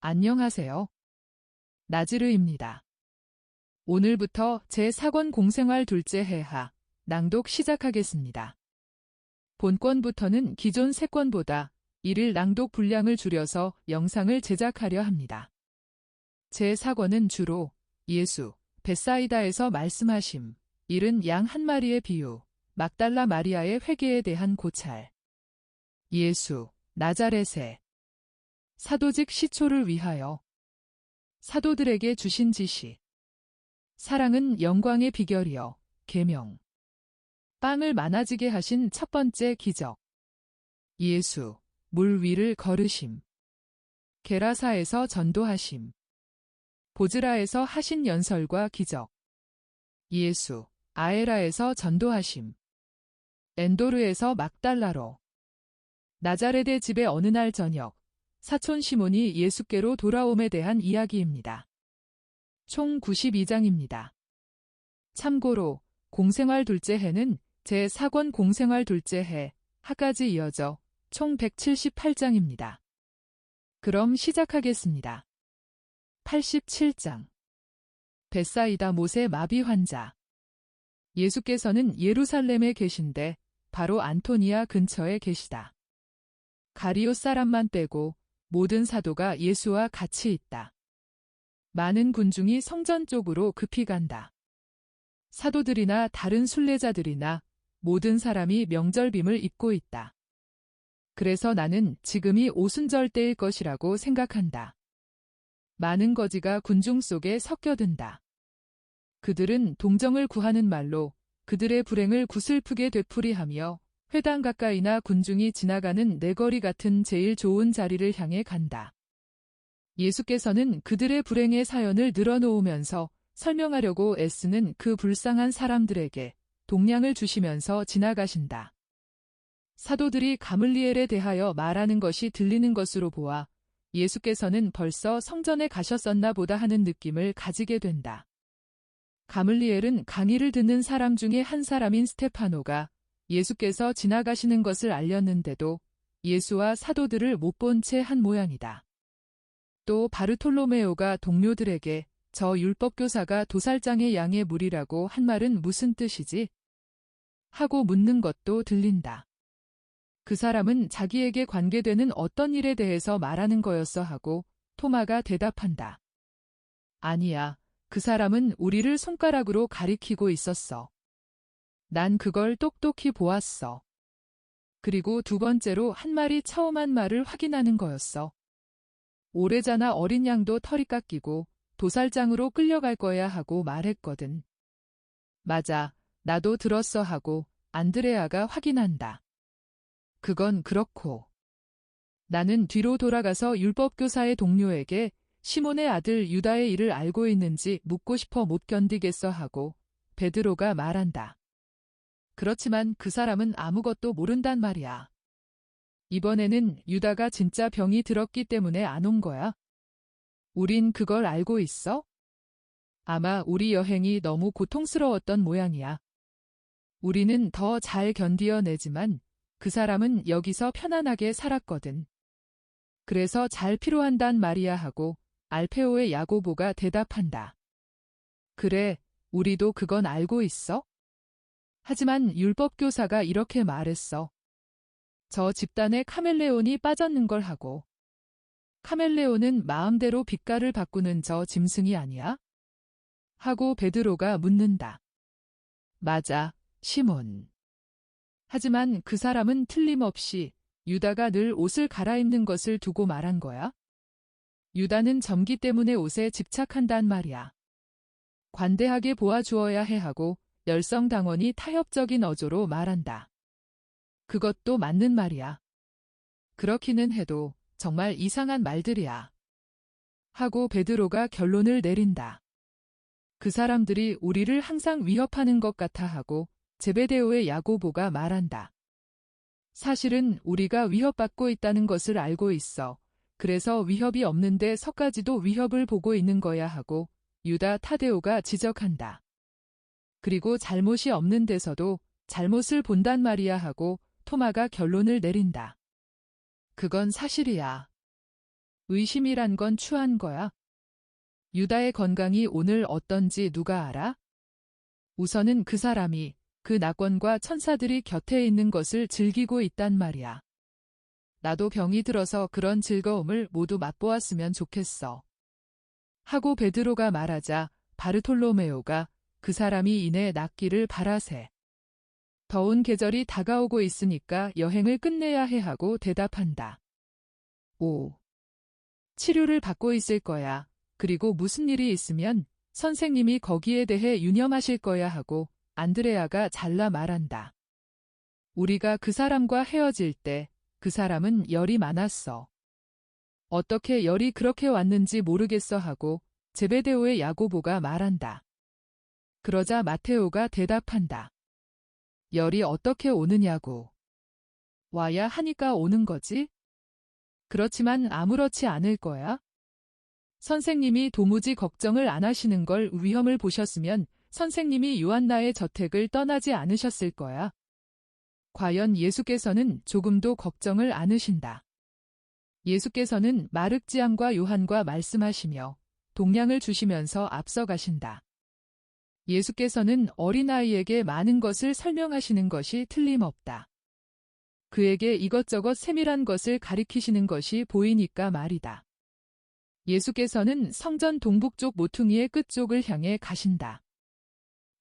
안녕하세요. 나지르입니다. 오늘부터 제4권 공생활 둘째 해하 낭독 시작하겠습니다. 본권부터는 기존 3권보다 1일 낭독 분량을 줄여서 영상을 제작하려 합니다. 제4권은 주로 예수, 벳사이다에서 말씀하심, 잃은 양 한 마리의 비유, 막달라 마리아의 회개에 대한 고찰, 예수, 나자렛의 사도직 시초를 위하여 사도들에게 주신 지시, 사랑은 영광의 비결이여, 계명, 빵을 많아지게 하신 첫 번째 기적, 예수, 물 위를 걸으심, 게라사에서 전도하심, 보즈라에서 하신 연설과 기적, 예수, 아에라에서 전도하심, 엔도르에서 막달라로, 나자렛의 집에 어느 날 저녁, 사촌 시몬이 예수께로 돌아옴에 대한 이야기입니다. 총 92장입니다. 참고로 공생활 둘째 해는 제4권 공생활 둘째 해 하까지 이어져 총 178장입니다. 그럼 시작하겠습니다. 87장 벳사이다 못의 마비 환자. 예수께서는 예루살렘에 계신데 바로 안토니아 근처에 계시다. 가리오 사람만 빼고 모든 사도가 예수와 같이 있다. 많은 군중이 성전 쪽으로 급히 간다. 사도들이나 다른 순례자들이나 모든 사람이 명절빔을 입고 있다. 그래서 나는 지금이 오순절 때일 것이라고 생각한다. 많은 거지가 군중 속에 섞여든다. 그들은 동정을 구하는 말로 그들의 불행을 구슬프게 되풀이하며 회당 가까이나 군중이 지나가는 내거리 같은 제일 좋은 자리를 향해 간다. 예수께서는 그들의 불행의 사연을 늘어놓으면서 설명하려고 애쓰는 그 불쌍한 사람들에게 동량을 주시면서 지나가신다. 사도들이 가물리엘에 대하여 말하는 것이 들리는 것으로 보아 예수께서는 벌써 성전에 가셨었나 보다 하는 느낌을 가지게 된다. 가물리엘은 강의를 듣는 사람 중에 한 사람인 스테파노가 예수께서 지나가시는 것을 알렸는데도 예수와 사도들을 못 본 채 한 모양이다. 또 바르톨로메오가 동료들에게 저 율법교사가 도살장의 양의 물이라고 한 말은 무슨 뜻이지? 하고 묻는 것도 들린다. 그 사람은 자기에게 관계되는 어떤 일에 대해서 말하는 거였어 하고 토마가 대답한다. 아니야, 그 사람은 우리를 손가락으로 가리키고 있었어. 난 그걸 똑똑히 보았어. 그리고 두 번째로 한 말이 처음 한 말을 확인하는 거였어. 오래자나 어린 양도 털이 깎이고 도살장으로 끌려갈 거야 하고 말했거든. 맞아, 나도 들었어 하고 안드레아가 확인한다. 그건 그렇고. 나는 뒤로 돌아가서 율법교사의 동료에게 시몬의 아들 유다의 일을 알고 있는지 묻고 싶어 못 견디겠어 하고 베드로가 말한다. 그렇지만 그 사람은 아무것도 모른단 말이야. 이번에는 유다가 진짜 병이 들었기 때문에 안 온 거야? 우린 그걸 알고 있어? 아마 우리 여행이 너무 고통스러웠던 모양이야. 우리는 더 잘 견디어내지만 그 사람은 여기서 편안하게 살았거든. 그래서 잘 필요한단 말이야 하고 알페오의 야고보가 대답한다. 그래, 우리도 그건 알고 있어? 하지만 율법교사가 이렇게 말했어. 저 집단에 카멜레온이 빠졌는 걸 하고. 카멜레온은 마음대로 빛깔을 바꾸는 저 짐승이 아니야? 하고 베드로가 묻는다. 맞아, 시몬. 하지만 그 사람은 틀림없이 유다가 늘 옷을 갈아입는 것을 두고 말한 거야? 유다는 점기 때문에 옷에 집착한단 말이야. 관대하게 보아주어야 해 하고 열성당원이 타협적인 어조로 말한다. 그것도 맞는 말이야. 그렇기는 해도 정말 이상한 말들이야. 하고 베드로가 결론을 내린다. 그 사람들이 우리를 항상 위협하는 것 같아 하고 제베데오의 야고보가 말한다. 사실은 우리가 위협받고 있다는 것을 알고 있어. 그래서 위협이 없는데 서까지도 위협을 보고 있는 거야 하고 유다 타데오가 지적한다. 그리고 잘못이 없는 데서도 잘못을 본단 말이야 하고 토마가 결론을 내린다. 그건 사실이야. 의심이란 건 추한 거야. 유다의 건강이 오늘 어떤지 누가 알아? 우선은 그 사람이 그 낙원과 천사들이 곁에 있는 것을 즐기고 있단 말이야. 나도 병이 들어서 그런 즐거움을 모두 맛보았으면 좋겠어. 하고 베드로가 말하자 바르톨로메오가 그 사람이 이내 낫기를 바라세. 더운 계절이 다가오고 있으니까 여행을 끝내야 해 하고 대답한다. 오. 치료를 받고 있을 거야. 그리고 무슨 일이 있으면 선생님이 거기에 대해 유념하실 거야 하고 안드레아가 잘라 말한다. 우리가 그 사람과 헤어질 때 그 사람은 열이 많았어. 어떻게 열이 그렇게 왔는지 모르겠어 하고 제베데오의 야고보가 말한다. 그러자 마테오가 대답한다. 열이 어떻게 오느냐고. 와야 하니까 오는 거지? 그렇지만 아무렇지 않을 거야? 선생님이 도무지 걱정을 안 하시는 걸 위험을 보셨으면 선생님이 요한나의 저택을 떠나지 않으셨을 거야. 과연 예수께서는 조금도 걱정을 않으신다. 예수께서는 마륵지암과 요한과 말씀하시며 동량을 주시면서 앞서가신다. 예수께서는 어린아이에게 많은 것을 설명하시는 것이 틀림없다. 그에게 이것저것 세밀한 것을 가리키시는 것이 보이니까 말이다. 예수께서는 성전 동북쪽 모퉁이의 끝쪽을 향해 가신다.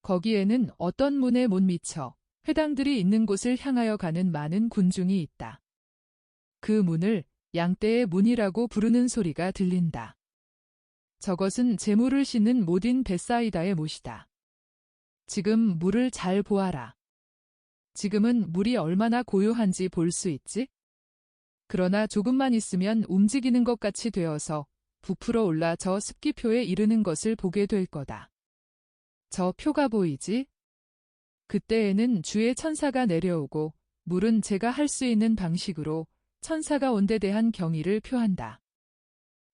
거기에는 어떤 문에 못 미쳐 회당들이 있는 곳을 향하여 가는 많은 군중이 있다. 그 문을 양떼의 문이라고 부르는 소리가 들린다. 저것은 재물을 싣는 못인 벳사이다의 못이다. 지금 물을 잘 보아라. 지금은 물이 얼마나 고요한지 볼 수 있지? 그러나 조금만 있으면 움직이는 것 같이 되어서 부풀어 올라 저 습기표에 이르는 것을 보게 될 거다. 저 표가 보이지? 그때에는 주의 천사가 내려오고 물은 제가 할 수 있는 방식으로 천사가 온 데 대한 경의를 표한다.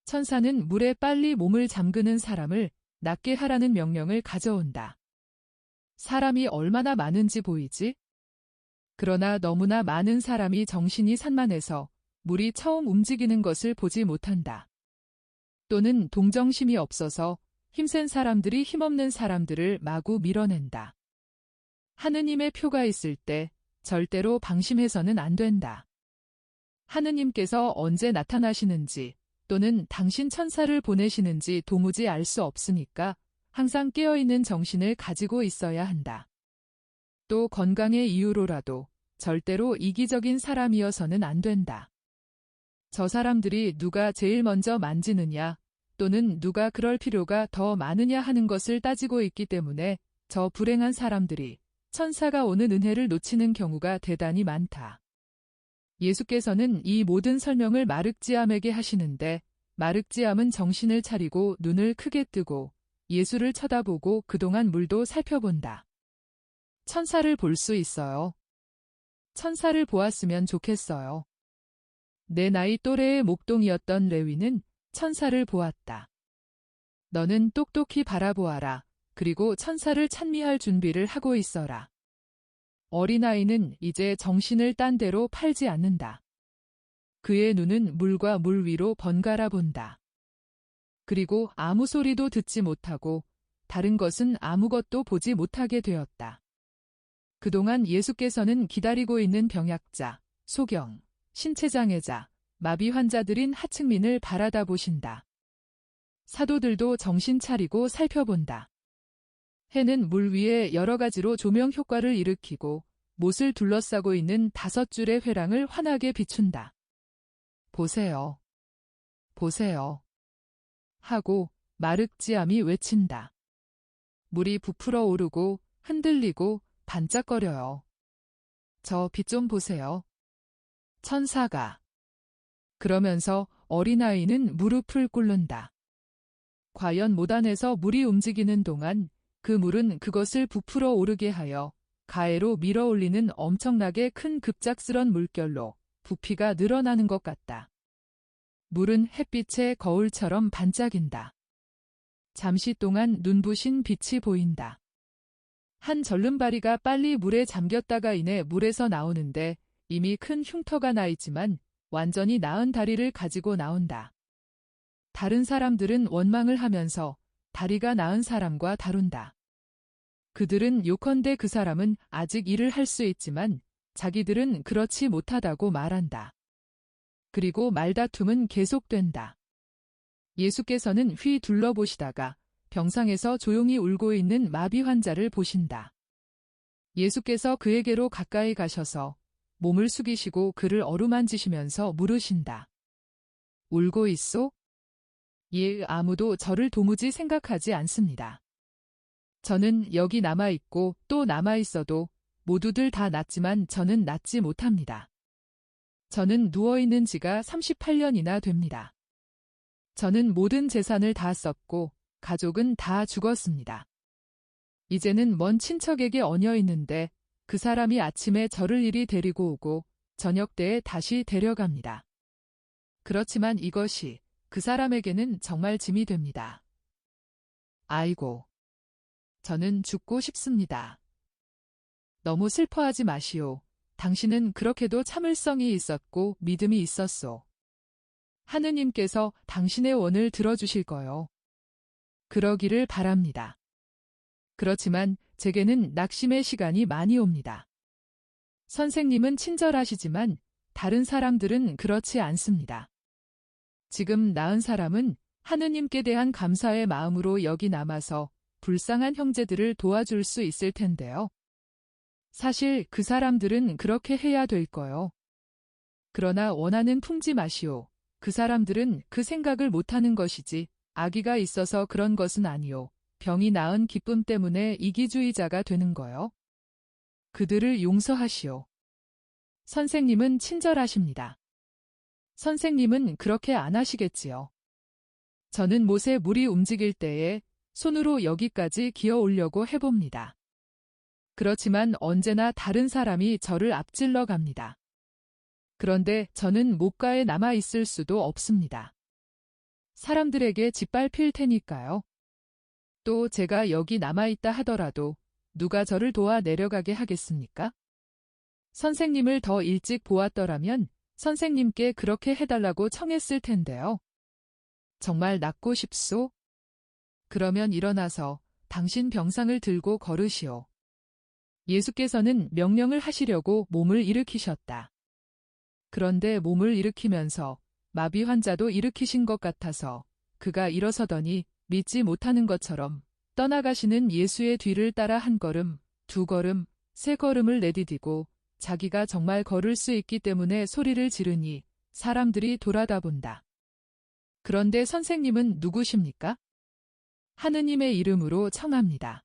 천사는 물에 빨리 몸을 잠그는 사람을 낫게 하라는 명령을 가져온다. 사람이 얼마나 많은지 보이지? 그러나 너무나 많은 사람이 정신이 산만해서 물이 처음 움직이는 것을 보지 못한다. 또는 동정심이 없어서 힘센 사람들이 힘없는 사람들을 마구 밀어낸다. 하느님의 표가 있을 때 절대로 방심해서는 안 된다. 하느님께서 언제 나타나시는지 또는 당신 천사를 보내시는지 도무지 알 수 없으니까 항상 깨어있는 정신을 가지고 있어야 한다. 또 건강의 이유로라도 절대로 이기적인 사람이어서는 안 된다. 저 사람들이 누가 제일 먼저 만지느냐 또는 누가 그럴 필요가 더 많으냐 하는 것을 따지고 있기 때문에 저 불행한 사람들이 천사가 오는 은혜를 놓치는 경우가 대단히 많다. 예수께서는 이 모든 설명을 마륵지암에게 하시는데 마륵지암은 정신을 차리고 눈을 크게 뜨고 예수를 쳐다보고 그동안 물도 살펴본다. 천사를 볼 수 있어요. 천사를 보았으면 좋겠어요. 내 나이 또래의 목동이었던 레위는 천사를 보았다. 너는 똑똑히 바라보아라. 그리고 천사를 찬미할 준비를 하고 있어라. 어린아이는 이제 정신을 딴 데로 팔지 않는다. 그의 눈은 물과 물 위로 번갈아 본다. 그리고 아무 소리도 듣지 못하고 다른 것은 아무것도 보지 못하게 되었다. 그동안 예수께서는 기다리고 있는 병약자, 소경, 신체장애자, 마비 환자들인 하층민을 바라다 보신다. 사도들도 정신 차리고 살펴본다. 해는 물 위에 여러 가지로 조명 효과를 일으키고 못을 둘러싸고 있는 5줄의 회랑을 환하게 비춘다. 보세요. 보세요. 하고 마륵지암이 외친다. 물이 부풀어 오르고 흔들리고 반짝거려요. 저 빛 좀 보세요. 천사가. 그러면서 어린아이는 무릎을 꿇는다. 과연 모단에서 물이 움직이는 동안 그 물은 그것을 부풀어 오르게 하여 가해로 밀어올리는 엄청나게 큰 급작스런 물결로 부피가 늘어나는 것 같다. 물은 햇빛의 거울처럼 반짝인다. 잠시 동안 눈부신 빛이 보인다. 한 절름발이가 빨리 물에 잠겼다가 이내 물에서 나오는데 이미 큰 흉터가 나 있지만 완전히 나은 다리를 가지고 나온다. 다른 사람들은 원망을 하면서 다리가 나은 사람과 다룬다. 그들은 요컨대 그 사람은 아직 일을 할 수 있지만 자기들은 그렇지 못하다고 말한다. 그리고 말다툼은 계속된다. 예수께서는 휘 둘러보시다가 병상에서 조용히 울고 있는 마비 환자를 보신다. 예수께서 그에게로 가까이 가셔서 몸을 숙이시고 그를 어루만지시면서 물으신다. 울고 있소? 예, 아무도 저를 도무지 생각하지 않습니다. 저는 여기 남아있고 또 남아있어도 모두들 다 낫지만 저는 낫지 못합니다. 저는 누워있는 지가 38년이나 됩니다. 저는 모든 재산을 다 썼고 가족은 다 죽었습니다. 이제는 먼 친척에게 얹혀 있는데 그 사람이 아침에 저를 이리 데리고 오고 저녁 때에 다시 데려갑니다. 그렇지만 이것이 그 사람에게는 정말 짐이 됩니다. 아이고, 저는 죽고 싶습니다. 너무 슬퍼하지 마시오. 당신은 그렇게도 참을성이 있었고 믿음이 있었소. 하느님께서 당신의 원을 들어주실 거요. 그러기를 바랍니다. 그렇지만 제게는 낙심의 시간이 많이 옵니다. 선생님은 친절하시지만 다른 사람들은 그렇지 않습니다. 지금 나은 사람은 하느님께 대한 감사의 마음으로 여기 남아서 불쌍한 형제들을 도와줄 수 있을 텐데요. 사실 그 사람들은 그렇게 해야 될 거요. 그러나 원하는 품지 마시오. 그 사람들은 그 생각을 못하는 것이지 악의가 있어서 그런 것은 아니오. 병이 나은 기쁨 때문에 이기주의자가 되는 거요. 그들을 용서하시오. 선생님은 친절하십니다. 선생님은 그렇게 안 하시겠지요. 저는 못에 물이 움직일 때에 손으로 여기까지 기어 오려고 해봅니다. 그렇지만 언제나 다른 사람이 저를 앞질러 갑니다. 그런데 저는 못가에 남아 있을 수도 없습니다. 사람들에게 짓밟힐 테니까요. 또 제가 여기 남아있다 하더라도 누가 저를 도와 내려가게 하겠습니까? 선생님을 더 일찍 보았더라면 선생님께 그렇게 해달라고 청했을 텐데요. 정말 낫고 싶소? 그러면 일어나서 당신 병상을 들고 걸으시오. 예수께서는 명령을 하시려고 몸을 일으키셨다. 그런데 몸을 일으키면서 마비 환자도 일으키신 것 같아서 그가 일어서더니 믿지 못하는 것처럼 떠나가시는 예수의 뒤를 따라 한 걸음, 두 걸음, 세 걸음을 내디디고 자기가 정말 걸을 수 있기 때문에 소리를 지르니 사람들이 돌아다 본다. 그런데 선생님은 누구십니까? 하느님의 이름으로 청합니다.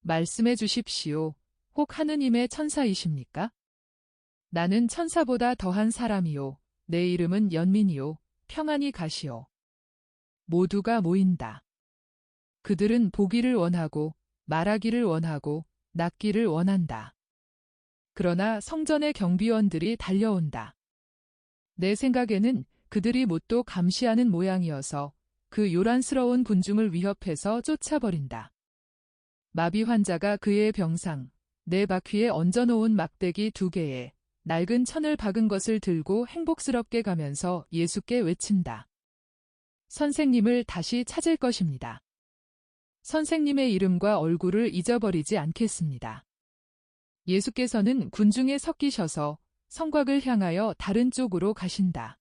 말씀해 주십시오. 혹 하느님의 천사이십니까? 나는 천사보다 더한 사람이요. 내 이름은 연민이요. 평안히 가시오. 모두가 모인다. 그들은 보기를 원하고 말하기를 원하고 낫기를 원한다. 그러나 성전의 경비원들이 달려온다. 내 생각에는 그들이 뭣도 감시하는 모양이어서 그 요란스러운 군중을 위협해서 쫓아버린다. 마비 환자가 그의 병상, 네 바퀴에 얹어놓은 막대기 2개에 낡은 천을 박은 것을 들고 행복스럽게 가면서 예수께 외친다. 선생님을 다시 찾을 것입니다. 선생님의 이름과 얼굴을 잊어버리지 않겠습니다. 예수께서는 군중에 섞이셔서 성곽을 향하여 다른 쪽으로 가신다.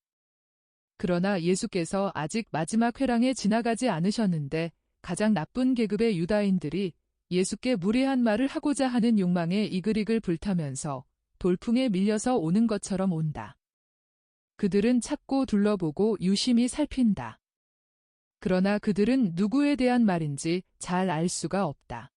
그러나 예수께서 아직 마지막 회랑에 지나가지 않으셨는데 가장 나쁜 계급의 유다인들이 예수께 무례한 말을 하고자 하는 욕망에 이글이글 불타면서 돌풍에 밀려서 오는 것처럼 온다. 그들은 찾고 둘러보고 유심히 살핀다. 그러나 그들은 누구에 대한 말인지 잘 알 수가 없다.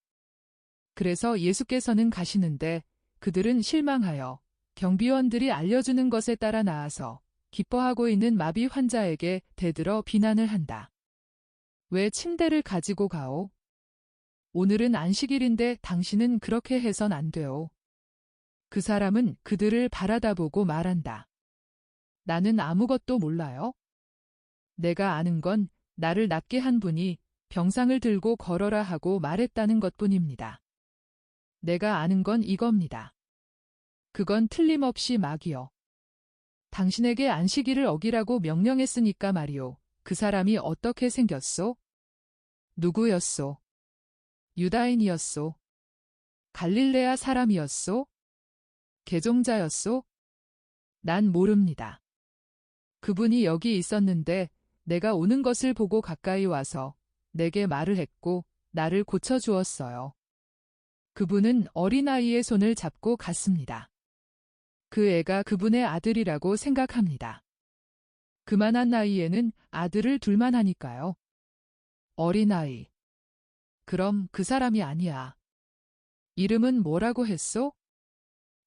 그래서 예수께서는 가시는데 그들은 실망하여 경비원들이 알려주는 것에 따라 나아서 기뻐하고 있는 마비 환자에게 대들어 비난을 한다. 왜 침대를 가지고 가오? 오늘은 안식일인데 당신은 그렇게 해선 안 돼요. 그 사람은 그들을 바라다보고 말한다. 나는 아무것도 몰라요. 내가 아는 건 나를 낫게 한 분이 병상을 들고 걸어라 하고 말했다는 것뿐입니다. 내가 아는 건 이겁니다. 그건 틀림없이 마귀요. 당신에게 안식일을 어기라고 명령했으니까 말이오. 그 사람이 어떻게 생겼소? 누구였소? 유다인이었소? 갈릴레아 사람이었소? 개종자였소? 난 모릅니다. 그분이 여기 있었는데 내가 오는 것을 보고 가까이 와서 내게 말을 했고 나를 고쳐주었어요. 그분은 어린아이의 손을 잡고 갔습니다. 그 애가 그분의 아들이라고 생각합니다. 그만한 나이에는 아들을 둘만 하니까요. 어린아이. 그럼 그 사람이 아니야. 이름은 뭐라고 했소?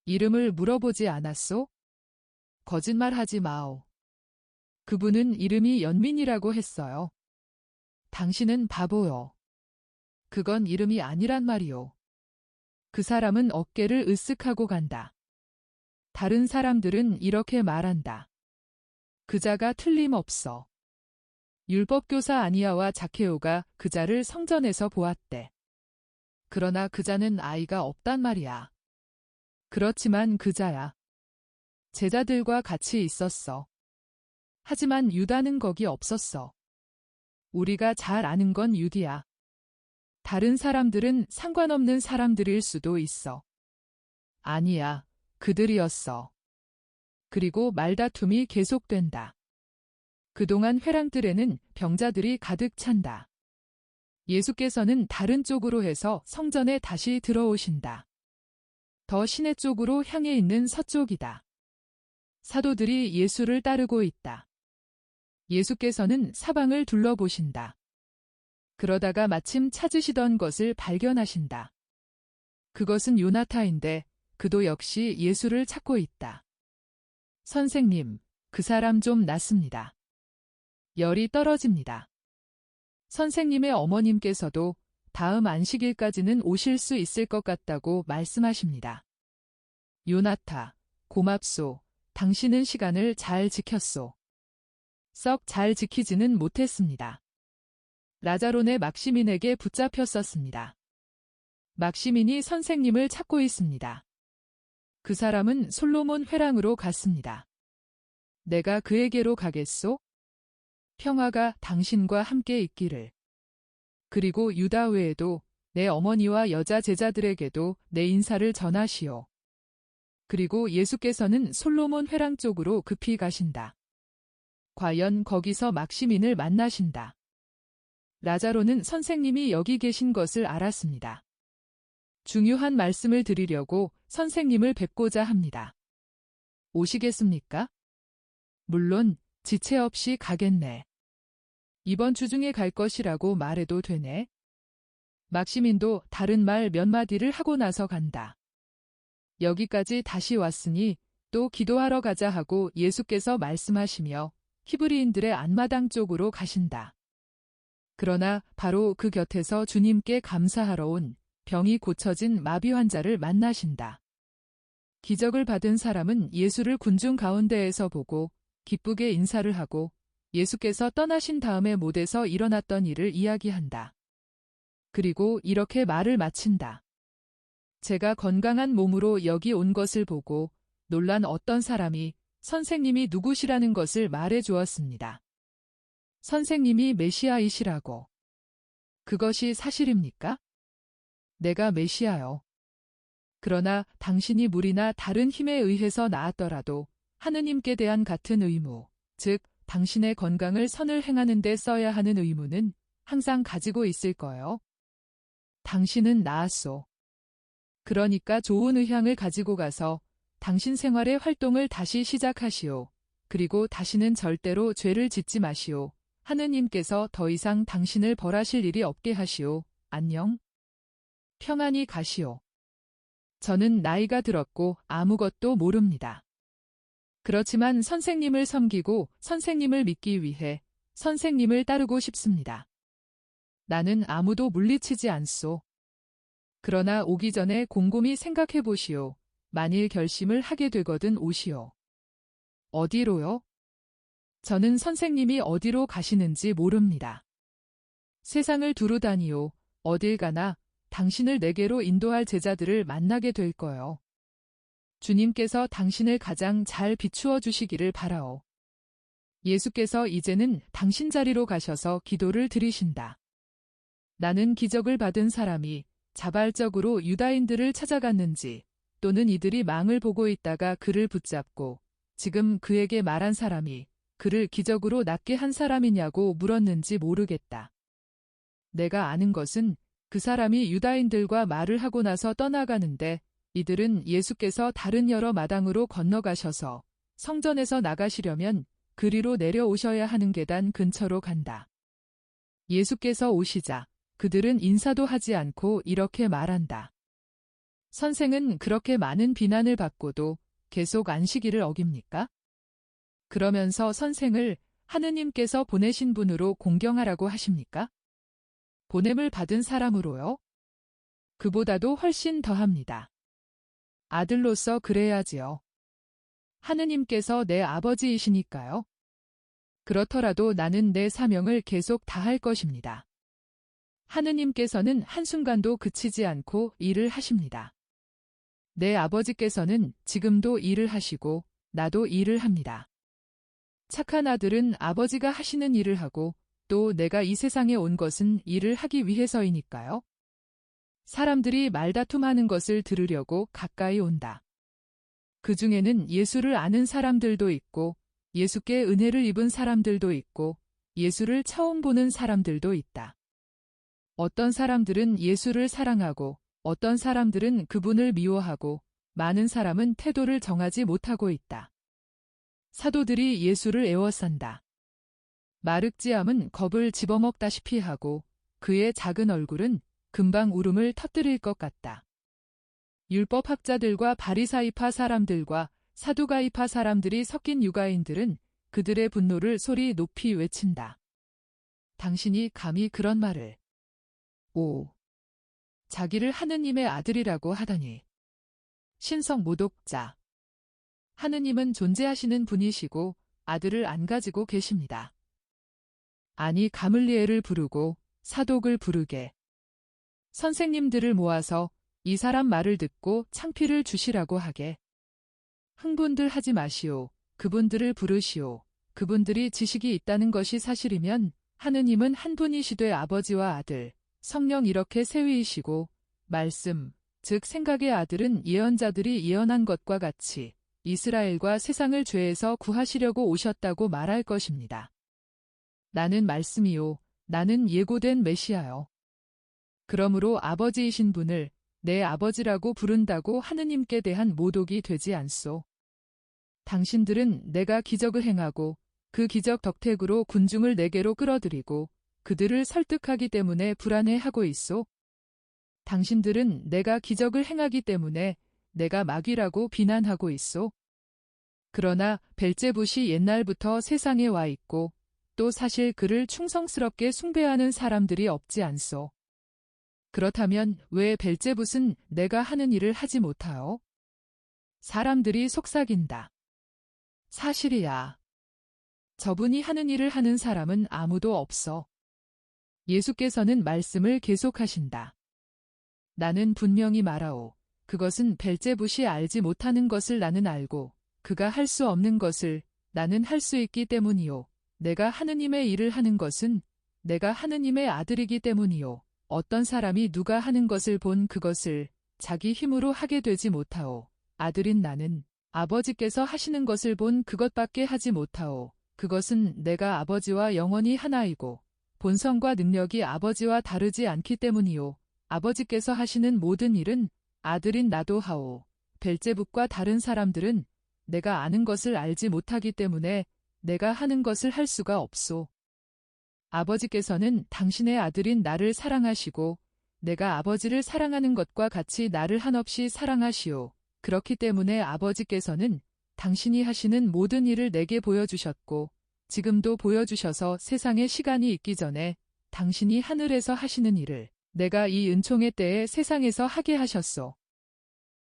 이름을 물어보지 않았소? 거짓말하지 마오. 그분은 이름이 연민이라고 했어요. 당신은 바보요. 그건 이름이 아니란 말이오. 그 사람은 어깨를 으쓱하고 간다. 다른 사람들은 이렇게 말한다. 그자가 틀림없어. 율법교사 아니야와 자케오가 그자를 성전에서 보았대. 그러나 그자는 아이가 없단 말이야. 그렇지만 그자야. 제자들과 같이 있었어. 하지만 유다는 거기 없었어. 우리가 잘 아는 건 유디야. 다른 사람들은 상관없는 사람들일 수도 있어. 아니야, 그들이었어. 그리고 말다툼이 계속된다. 그동안 회랑들에는 병자들이 가득 찬다. 예수께서는 다른 쪽으로 해서 성전에 다시 들어오신다. 더 시내 쪽으로 향해 있는 서쪽이다. 사도들이 예수를 따르고 있다. 예수께서는 사방을 둘러보신다. 그러다가 마침 찾으시던 것을 발견하신다. 그것은 요나타인데 그도 역시 예수를 찾고 있다. 선생님, 그 사람 좀 낫습니다. 열이 떨어집니다. 선생님의 어머님께서도 다음 안식일까지는 오실 수 있을 것 같다고 말씀하십니다. 요나타, 고맙소. 당신은 시간을 잘 지켰소. 썩 잘 지키지는 못했습니다. 라자론의 막시민에게 붙잡혔었습니다. 막시민이 선생님을 찾고 있습니다. 그 사람은 솔로몬 회랑으로 갔습니다. 내가 그에게로 가겠소? 평화가 당신과 함께 있기를. 그리고 유다 외에도 내 어머니와 여자 제자들에게도 내 인사를 전하시오. 그리고 예수께서는 솔로몬 회랑 쪽으로 급히 가신다. 과연 거기서 막시민을 만나신다. 라자로는 선생님이 여기 계신 것을 알았습니다. 중요한 말씀을 드리려고 선생님을 뵙고자 합니다. 오시겠습니까? 물론 지체 없이 가겠네. 이번 주 중에 갈 것이라고 말해도 되네. 막시민도 다른 말 몇 마디를 하고 나서 간다. 여기까지 다시 왔으니 또 기도하러 가자 하고 예수께서 말씀하시며 히브리인들의 안마당 쪽으로 가신다. 그러나 바로 그 곁에서 주님께 감사하러 온 병이 고쳐진 마비 환자를 만나신다. 기적을 받은 사람은 예수를 군중 가운데에서 보고 기쁘게 인사를 하고 예수께서 떠나신 다음에 못에서 일어났던 일을 이야기한다. 그리고 이렇게 말을 마친다. 제가 건강한 몸으로 여기 온 것을 보고 놀란 어떤 사람이 선생님이 누구시라는 것을 말해 주었습니다. 선생님이 메시아이시라고. 그것이 사실입니까? 내가 메시아요. 그러나 당신이 물이나 다른 힘에 의해서 나았더라도 하느님께 대한 같은 의무, 즉 당신의 건강을 선을 행하는 데 써야 하는 의무는 항상 가지고 있을 거예요. 당신은 나았소. 그러니까 좋은 의향을 가지고 가서 당신 생활의 활동을 다시 시작하시오. 그리고 다시는 절대로 죄를 짓지 마시오. 하느님께서 더 이상 당신을 벌하실 일이 없게 하시오. 안녕. 평안히 가시오. 저는 나이가 들었고 아무것도 모릅니다. 그렇지만 선생님을 섬기고 선생님을 믿기 위해 선생님을 따르고 싶습니다. 나는 아무도 물리치지 않소. 그러나 오기 전에 곰곰이 생각해 보시오. 만일 결심을 하게 되거든 오시오. 어디로요? 저는 선생님이 어디로 가시는지 모릅니다. 세상을 두루 다니오. 어딜 가나 당신을 내게로 인도할 제자들을 만나게 될 거요. 주님께서 당신을 가장 잘 비추어 주시기를 바라오. 예수께서 이제는 당신 자리로 가셔서 기도를 드리신다. 나는 기적을 받은 사람이 자발적으로 유다인들을 찾아갔는지 또는 이들이 망을 보고 있다가 그를 붙잡고 지금 그에게 말한 사람이 그를 기적으로 낫게 한 사람이냐고 물었는지 모르겠다. 내가 아는 것은 그 사람이 유다인들과 말을 하고 나서 떠나가는데 이들은 예수께서 다른 여러 마당으로 건너가셔서 성전에서 나가시려면 그리로 내려오셔야 하는 계단 근처로 간다. 예수께서 오시자 그들은 인사도 하지 않고 이렇게 말한다. 선생은 그렇게 많은 비난을 받고도 계속 안식일을 어깁니까? 그러면서 선생을 하느님께서 보내신 분으로 공경하라고 하십니까? 보냄을 받은 사람으로요? 그보다도 훨씬 더합니다. 아들로서 그래야지요. 하느님께서 내 아버지이시니까요. 그렇더라도 나는 내 사명을 계속 다할 것입니다. 하느님께서는 한순간도 그치지 않고 일을 하십니다. 내 아버지께서는 지금도 일을 하시고 나도 일을 합니다. 착한 아들은 아버지가 하시는 일을 하고 또 내가 이 세상에 온 것은 일을 하기 위해서이니까요. 사람들이 말다툼하는 것을 들으려고 가까이 온다. 그 중에는 예수를 아는 사람들도 있고 예수께 은혜를 입은 사람들도 있고 예수를 처음 보는 사람들도 있다. 어떤 사람들은 예수를 사랑하고 어떤 사람들은 그분을 미워하고 많은 사람은 태도를 정하지 못하고 있다. 사도들이 예수를 애워싼다. 마륵지암은 겁을 집어먹다시피 하고 그의 작은 얼굴은 금방 울음을 터뜨릴 것 같다. 율법학자들과 바리사이파 사람들과 사두가이파 사람들이 섞인 유가인들은 그들의 분노를 소리 높이 외친다. 당신이 감히 그런 말을. 자기를 하느님의 아들이라고 하다니. 신성 모독자. 하느님은 존재하시는 분이시고 아들을 안 가지고 계십니다. 아니 가물리엘을 부르고 사독을 부르게. 선생님들을 모아서 이 사람 말을 듣고 창피를 주시라고 하게. 흥분들 하지 마시오. 그분들을 부르시오. 그분들이 지식이 있다는 것이 사실이면 하느님은 한 분이시되 아버지와 아들, 성령 이렇게 세 위이시고 말씀, 즉 생각의 아들은 예언자들이 예언한 것과 같이 이스라엘과 세상을 죄에서 구하시려고 오셨다고 말할 것입니다. 나는 말씀이요. 나는 예고된 메시아요. 그러므로 아버지이신 분을 내 아버지라고 부른다고 하느님께 대한 모독이 되지 않소. 당신들은 내가 기적을 행하고 그 기적 덕택으로 군중을 내게로 끌어들이고 그들을 설득하기 때문에 불안해하고 있소. 당신들은 내가 기적을 행하기 때문에 내가 마귀라고 비난하고 있소. 그러나 벨제붓이 옛날부터 세상에 와 있고 또 사실 그를 충성스럽게 숭배하는 사람들이 없지 않소. 그렇다면 왜 벨제붓은 내가 하는 일을 하지 못하오? 사람들이 속삭인다. 사실이야. 저분이 하는 일을 하는 사람은 아무도 없어. 예수께서는 말씀을 계속하신다. 나는 분명히 말하오. 그것은 벨제붓이 알지 못하는 것을 나는 알고 그가 할 수 없는 것을 나는 할 수 있기 때문이요. 내가 하느님의 일을 하는 것은 내가 하느님의 아들이기 때문이요. 어떤 사람이 누가 하는 것을 본 그것을 자기 힘으로 하게 되지 못하오. 아들인 나는 아버지께서 하시는 것을 본 그것밖에 하지 못하오. 그것은 내가 아버지와 영원히 하나이고 본성과 능력이 아버지와 다르지 않기 때문이요. 아버지께서 하시는 모든 일은 아들인 나도 하오. 벨제붓과 다른 사람들은 내가 아는 것을 알지 못하기 때문에 내가 하는 것을 할 수가 없소. 아버지께서는 당신의 아들인 나를 사랑하시고 내가 아버지를 사랑하는 것과 같이 나를 한없이 사랑하시오. 그렇기 때문에 아버지께서는 당신이 하시는 모든 일을 내게 보여주셨고 지금도 보여주셔서 세상에 시간이 있기 전에 당신이 하늘에서 하시는 일을 내가 이 은총의 때에 세상에서 하게 하셨소.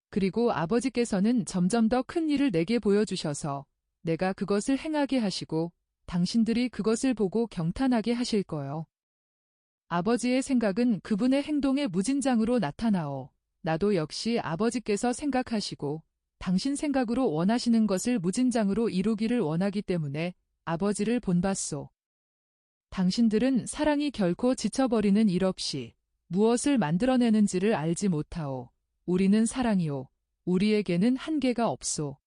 그리고 아버지께서는 점점 더 큰 일을 내게 보여주셔서 내가 그것을 행하게 하시고 당신들이 그것을 보고 경탄하게 하실 거요. 아버지의 생각은 그분의 행동의 무진장으로 나타나오. 나도 역시 아버지께서 생각하시고 당신 생각으로 원하시는 것을 무진장으로 이루기를 원하기 때문에 아버지를 본받소. 당신들은 사랑이 결코 지쳐버리는 일 없이 무엇을 만들어내는지를 알지 못하오. 우리는 사랑이오. 우리에게는 한계가 없소.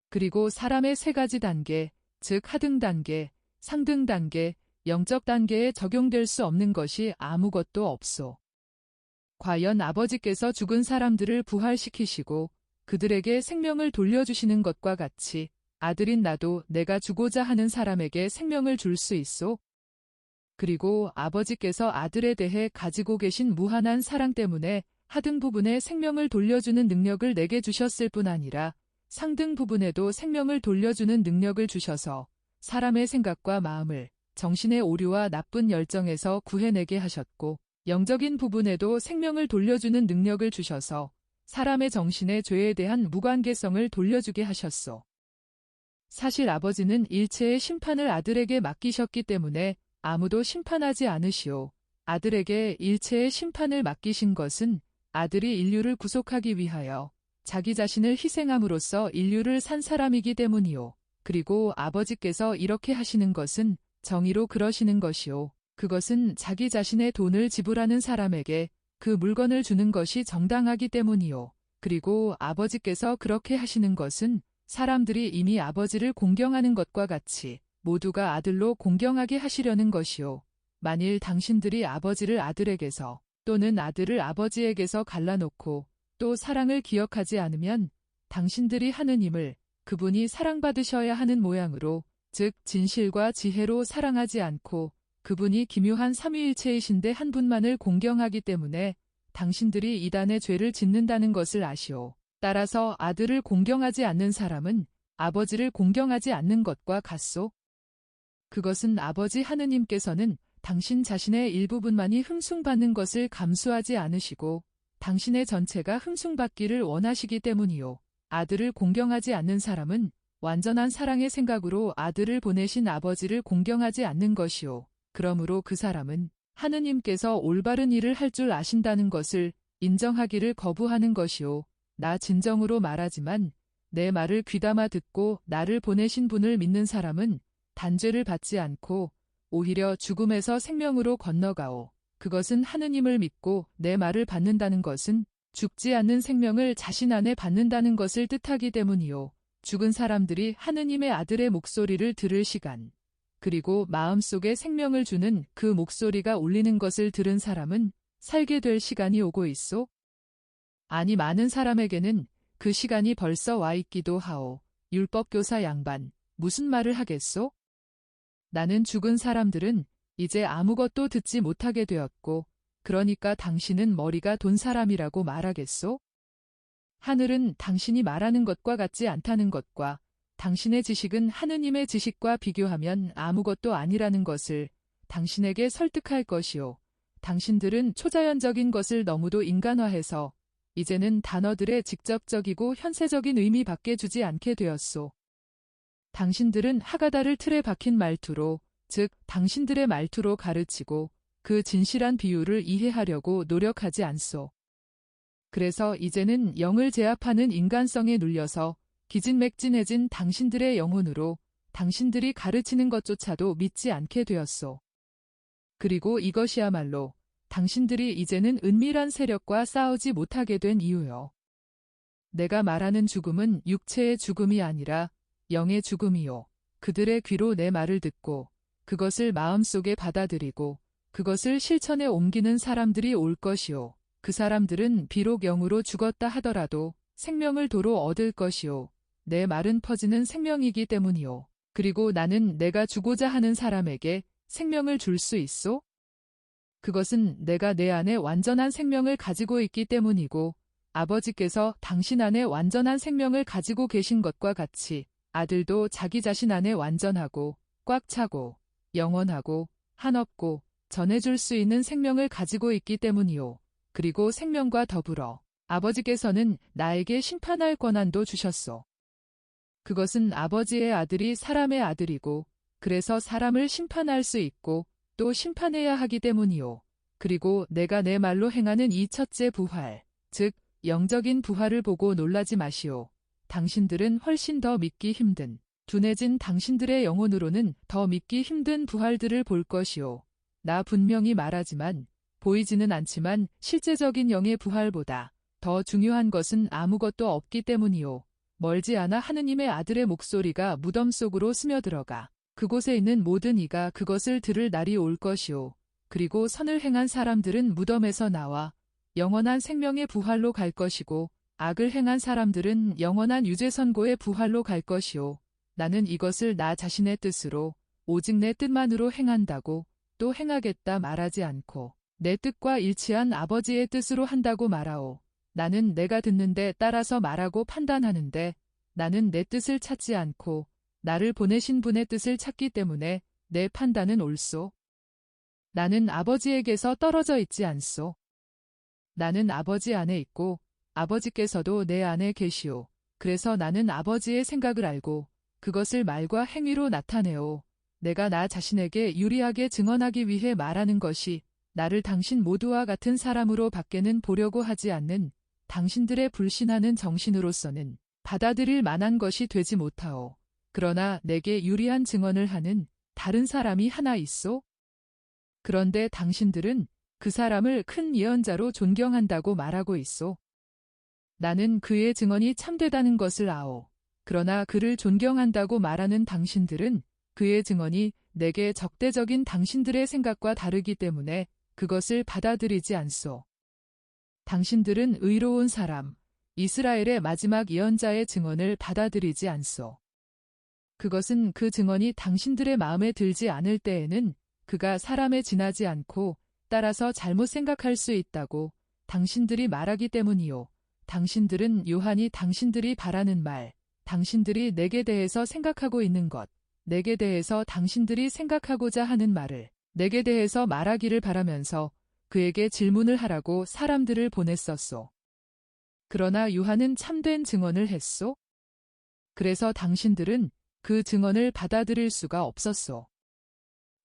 그리고 사람의 세 가지 단계, 즉 하등 단계, 상등 단계, 영적 단계에 적용될 수 없는 것이 아무것도 없소. 과연 아버지께서 죽은 사람들을 부활시키시고 그들에게 생명을 돌려주시는 것과 같이 아들인 나도 내가 주고자 하는 사람에게 생명을 줄 수 있소? 그리고 아버지께서 아들에 대해 가지고 계신 무한한 사랑 때문에 하등 부분에 생명을 돌려주는 능력을 내게 주셨을 뿐 아니라 상등 부분에도 생명을 돌려주는 능력을 주셔서 사람의 생각과 마음을 정신의 오류와 나쁜 열정에서 구해내게 하셨고 영적인 부분에도 생명을 돌려주는 능력을 주셔서 사람의 정신의 죄에 대한 무관계성을 돌려주게 하셨소. 사실 아버지는 일체의 심판을 아들에게 맡기셨기 때문에 아무도 심판하지 않으시오. 아들에게 일체의 심판을 맡기신 것은 아들이 인류를 구속하기 위하여 자기 자신을 희생함으로써 인류를 산 사람이기 때문이오. 그리고 아버지께서 이렇게 하시는 것은 정의로 그러시는 것이오. 그것은 자기 자신의 돈을 지불하는 사람에게 그 물건을 주는 것이 정당하기 때문이오. 그리고 아버지께서 그렇게 하시는 것은 사람들이 이미 아버지를 공경하는 것과 같이 모두가 아들로 공경하게 하시려는 것이오. 만일 당신들이 아버지를 아들에게서 또는 아들을 아버지에게서 갈라놓고 또 사랑을 기억하지 않으면 당신들이 하느님을 그분이 사랑받으셔야 하는 모양으로 즉 진실과 지혜로 사랑하지 않고 그분이 기묘한 삼위일체이신데 한 분만을 공경하기 때문에 당신들이 이단의 죄를 짓는다는 것을 아시오. 따라서 아들을 공경하지 않는 사람은 아버지를 공경하지 않는 것과 같소. 그것은 아버지 하느님께서는 당신 자신의 일부분만이 흠숭받는 것을 감수하지 않으시고 당신의 전체가 흠숭받기를 원하시기 때문이요. 아들을 공경하지 않는 사람은 완전한 사랑의 생각으로 아들을 보내신 아버지를 공경하지 않는 것이요. 그러므로 그 사람은 하느님께서 올바른 일을 할 줄 아신다는 것을 인정하기를 거부하는 것이요. 나 진정으로 말하지만 내 말을 귀담아 듣고 나를 보내신 분을 믿는 사람은 단죄를 받지 않고 오히려 죽음에서 생명으로 건너가오. 그것은 하느님을 믿고 내 말을 받는다는 것은 죽지 않는 생명을 자신 안에 받는다는 것을 뜻하기 때문이요. 죽은 사람들이 하느님의 아들의 목소리를 들을 시간, 그리고 마음속에 생명을 주는 그 목소리가 울리는 것을 들은 사람은 살게 될 시간이 오고 있소? 아니 많은 사람에게는 그 시간이 벌써 와 있기도 하오. 율법교사 양반, 무슨 말을 하겠소? 나는 죽은 사람들은 이제 아무것도 듣지 못하게 되었고 그러니까 당신은 머리가 돈 사람이라고 말하겠소? 하늘은 당신이 말하는 것과 같지 않다는 것과 당신의 지식은 하느님의 지식과 비교하면 아무것도 아니라는 것을 당신에게 설득할 것이요. 당신들은 초자연적인 것을 너무도 인간화해서 이제는 단어들의 직접적이고 현세적인 의미밖에 주지 않게 되었소. 당신들은 하가다를 틀에 박힌 말투로, 즉 당신들의 말투로 가르치고 그 진실한 비유를 이해하려고 노력하지 않소. 그래서 이제는 영을 제압하는 인간성에 눌려서 기진맥진해진 당신들의 영혼으로 당신들이 가르치는 것조차도 믿지 않게 되었소. 그리고 이것이야말로 당신들이 이제는 은밀한 세력과 싸우지 못하게 된 이유요. 내가 말하는 죽음은 육체의 죽음이 아니라 영의 죽음이요. 그들의 귀로 내 말을 듣고 그것을 마음속에 받아들이고 그것을 실천에 옮기는 사람들이 올 것이요. 그 사람들은 비록 영으로 죽었다 하더라도 생명을 도로 얻을 것이요. 내 말은 퍼지는 생명이기 때문이요. 그리고 나는 내가 주고자 하는 사람에게 생명을 줄 수 있소? 그것은 내가 내 안에 완전한 생명을 가지고 있기 때문이고 아버지께서 당신 안에 완전한 생명을 가지고 계신 것과 같이 아들도 자기 자신 안에 완전하고 꽉 차고 영원하고 한없고 전해줄 수 있는 생명을 가지고 있기 때문이요. 그리고 생명과 더불어 아버지께서는 나에게 심판할 권한도 주셨소. 그것은 아버지의 아들이 사람의 아들이고 그래서 사람을 심판할 수 있고 또 심판해야 하기 때문이요. 그리고 내가 내 말로 행하는 이 첫째 부활, 즉 영적인 부활을 보고 놀라지 마시오. 당신들은 훨씬 더 믿기 힘든 둔해진 당신들의 영혼으로는 더 믿기 힘든 부활들을 볼 것이요. 나 분명히 말하지만 보이지는 않지만 실제적인 영의 부활보다 더 중요한 것은 아무것도 없기 때문이요. 멀지 않아 하느님의 아들의 목소리가 무덤 속으로 스며들어가 그곳에 있는 모든 이가 그것을 들을 날이 올 것이요. 그리고 선을 행한 사람들은 무덤에서 나와 영원한 생명의 부활로 갈 것이고 악을 행한 사람들은 영원한 유죄 선고의 부활로 갈 것이요. 나는 이것을 나 자신의 뜻으로 오직 내 뜻만으로 행한다고 또 행하겠다 말하지 않고 내 뜻과 일치한 아버지의 뜻으로 한다고 말하오. 나는 내가 듣는데 따라서 말하고 판단하는데 나는 내 뜻을 찾지 않고 나를 보내신 분의 뜻을 찾기 때문에 내 판단은 옳소. 나는 아버지에게서 떨어져 있지 않소. 나는 아버지 안에 있고 아버지께서도 내 안에 계시오. 그래서 나는 아버지의 생각을 알고 그것을 말과 행위로 나타내오. 내가 나 자신에게 유리하게 증언하기 위해 말하는 것이 나를 당신 모두와 같은 사람으로 밖에는 보려고 하지 않는 당신들의 불신하는 정신으로서는 받아들일 만한 것이 되지 못하오. 그러나 내게 유리한 증언을 하는 다른 사람이 하나 있소. 그런데 당신들은 그 사람을 큰 예언자로 존경한다고 말하고 있소. 나는 그의 증언이 참되다는 것을 아오. 그러나 그를 존경한다고 말하는 당신들은 그의 증언이 내게 적대적인 당신들의 생각과 다르기 때문에 그것을 받아들이지 않소. 당신들은 의로운 사람, 이스라엘의 마지막 예언자의 증언을 받아들이지 않소. 그것은 그 증언이 당신들의 마음에 들지 않을 때에는 그가 사람에 지나지 않고 따라서 잘못 생각할 수 있다고 당신들이 말하기 때문이요. 당신들은 요한이 당신들이 바라는 말, 당신들이 내게 대해서 생각하고 있는 것, 내게 대해서 당신들이 생각하고자 하는 말을 내게 대해서 말하기를 바라면서 그에게 질문을 하라고 사람들을 보냈었소. 그러나 요한은 참된 증언을 했소. 그래서 당신들은 그 증언을 받아들일 수가 없었소.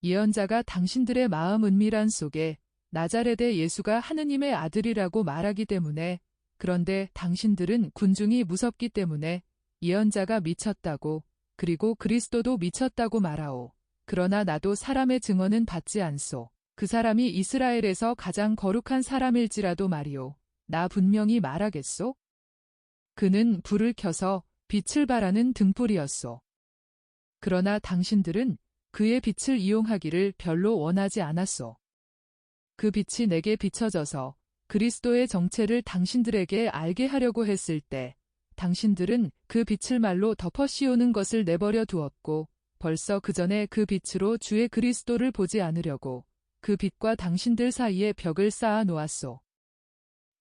예언자가 당신들의 마음 은밀한 속에 나자렛의 예수가 하느님의 아들이라고 말하기 때문에 그런데 당신들은 군중이 무섭기 때문에 예언자가 미쳤다고 그리고 그리스도도 미쳤다고 말하오. 그러나 나도 사람의 증언은 받지 않소. 그 사람이 이스라엘에서 가장 거룩한 사람일지라도 말이오. 나 분명히 말하겠소. 그는 불을 켜서 빛을 발하는 등불이었소. 그러나 당신들은 그의 빛을 이용하기를 별로 원하지 않았소. 그 빛이 내게 비춰져서 그리스도의 정체를 당신들에게 알게 하려고 했을 때 당신들은 그 빛을 말로 덮어 씌우는 것을 내버려 두었고 벌써 그 전에 그 빛으로 주의 그리스도를 보지 않으려고 그 빛과 당신들 사이에 벽을 쌓아 놓았소.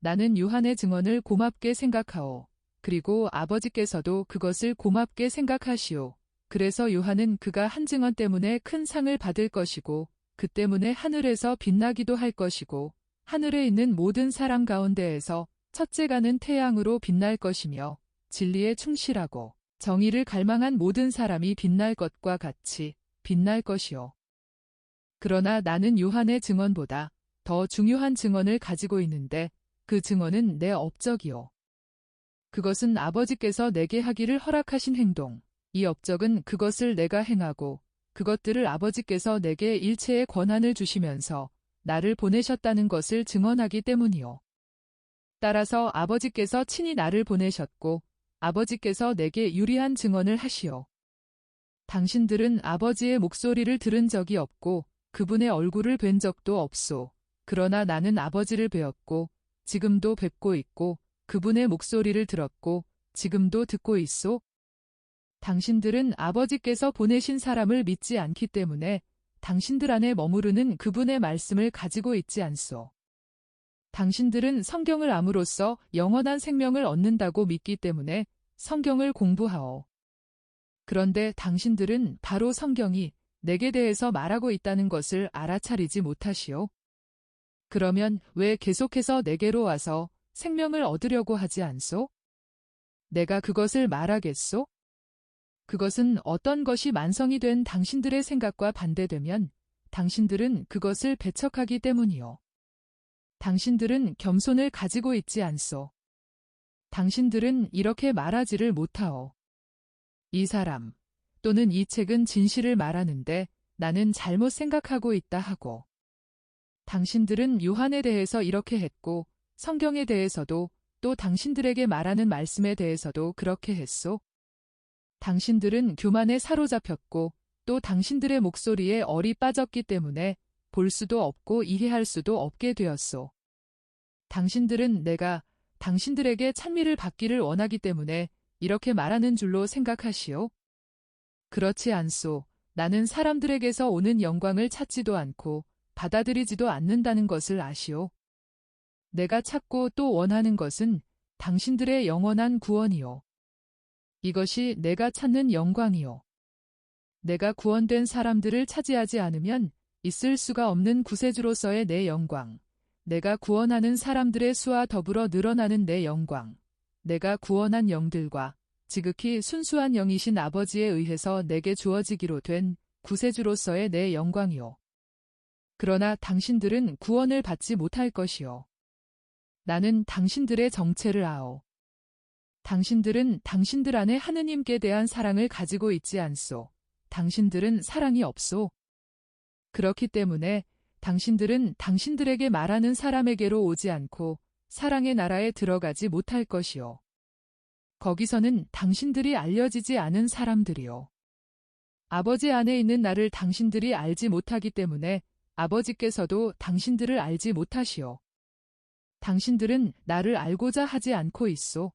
나는 요한의 증언을 고맙게 생각하오. 그리고 아버지께서도 그것을 고맙게 생각하시오. 그래서 요한은 그가 한 증언 때문에 큰 상을 받을 것이고 그 때문에 하늘에서 빛나기도 할 것이고 하늘에 있는 모든 사람 가운데에서 첫째가는 태양으로 빛날 것이며 진리에 충실하고 정의를 갈망한 모든 사람이 빛날 것과 같이 빛날 것이요. 그러나 나는 요한의 증언보다 더 중요한 증언을 가지고 있는데 그 증언은 내 업적이요. 그것은 아버지께서 내게 하기를 허락하신 행동, 이 업적은 그것을 내가 행하고 그것들을 아버지께서 내게 일체의 권한을 주시면서 나를 보내셨다는 것을 증언하기 때문이요. 따라서 아버지께서 친히 나를 보내셨고 아버지께서 내게 유리한 증언을 하시오. 당신들은 아버지의 목소리를 들은 적이 없고 그분의 얼굴을 뵌 적도 없소. 그러나 나는 아버지를 뵈었고 지금도 뵙고 있고 그분의 목소리를 들었고 지금도 듣고 있소. 당신들은 아버지께서 보내신 사람을 믿지 않기 때문에 당신들 안에 머무르는 그분의 말씀을 가지고 있지 않소. 당신들은 성경을 암으로써 영원한 생명을 얻는다고 믿기 때문에 성경을 공부하오. 그런데 당신들은 바로 성경이 내게 대해서 말하고 있다는 것을 알아차리지 못하시오. 그러면 왜 계속해서 내게로 와서 생명을 얻으려고 하지 않소? 내가 그것을 말하겠소? 그것은 어떤 것이 만성이 된 당신들의 생각과 반대되면 당신들은 그것을 배척하기 때문이요. 당신들은 겸손을 가지고 있지 않소. 당신들은 이렇게 말하지를 못하오. 이 사람, 또는 이 책은 진실을 말하는데 나는 잘못 생각하고 있다 하고, 당신들은 요한에 대해서 이렇게 했고 성경에 대해서도 또 당신들에게 말하는 말씀에 대해서도 그렇게 했소. 당신들은 교만에 사로잡혔고 또 당신들의 목소리에 얼이 빠졌기 때문에 볼 수도 없고 이해할 수도 없게 되었소. 당신들은 내가 당신들에게 찬미를 받기를 원하기 때문에 이렇게 말하는 줄로 생각하시오. 그렇지 않소. 나는 사람들에게서 오는 영광을 찾지도 않고 받아들이지도 않는다는 것을 아시오. 내가 찾고 또 원하는 것은 당신들의 영원한 구원이요. 이것이 내가 찾는 영광이요. 내가 구원된 사람들을 차지하지 않으면 있을 수가 없는 구세주로서의 내 영광, 내가 구원하는 사람들의 수와 더불어 늘어나는 내 영광, 내가 구원한 영들과 지극히 순수한 영이신 아버지에 의해서 내게 주어지기로 된 구세주로서의 내 영광이요. 그러나 당신들은 구원을 받지 못할 것이요. 나는 당신들의 정체를 아오. 당신들은 당신들 안에 하느님께 대한 사랑을 가지고 있지 않소. 당신들은 사랑이 없소. 그렇기 때문에 당신들은 당신들에게 말하는 사람에게로 오지 않고 사랑의 나라에 들어가지 못할 것이요. 거기서는 당신들이 알려지지 않은 사람들이요. 아버지 안에 있는 나를 당신들이 알지 못하기 때문에 아버지께서도 당신들을 알지 못하시오. 당신들은 나를 알고자 하지 않고 있소.